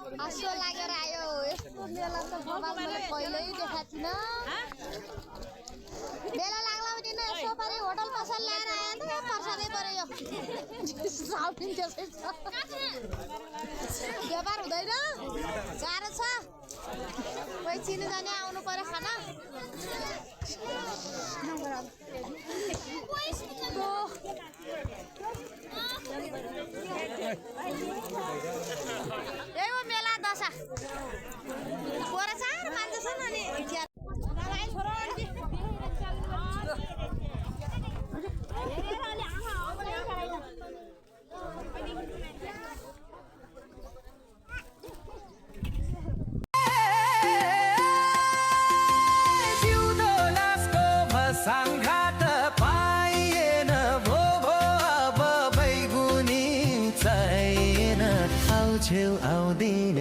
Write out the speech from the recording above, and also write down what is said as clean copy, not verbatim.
आसो लागेर आयो यस्तो मेला त बबाल मैले कहिल्यै देखाएको थिइनँ बेला लाग्ला दिन यसो पारि होटल पसल ल्याएर आयो त पर्सादै पर्यो यो साउटिङ त्यसै छ व्यापार हुँदैन गाह्रो छ कोही चिनु जाने आउनु पर्यो खाना यही हो मेला दशा गोरा चार मान्छे छन् अनि सांघात पाइएन भो भो अब बैगुनी छैन आउ छेउ आउँदिन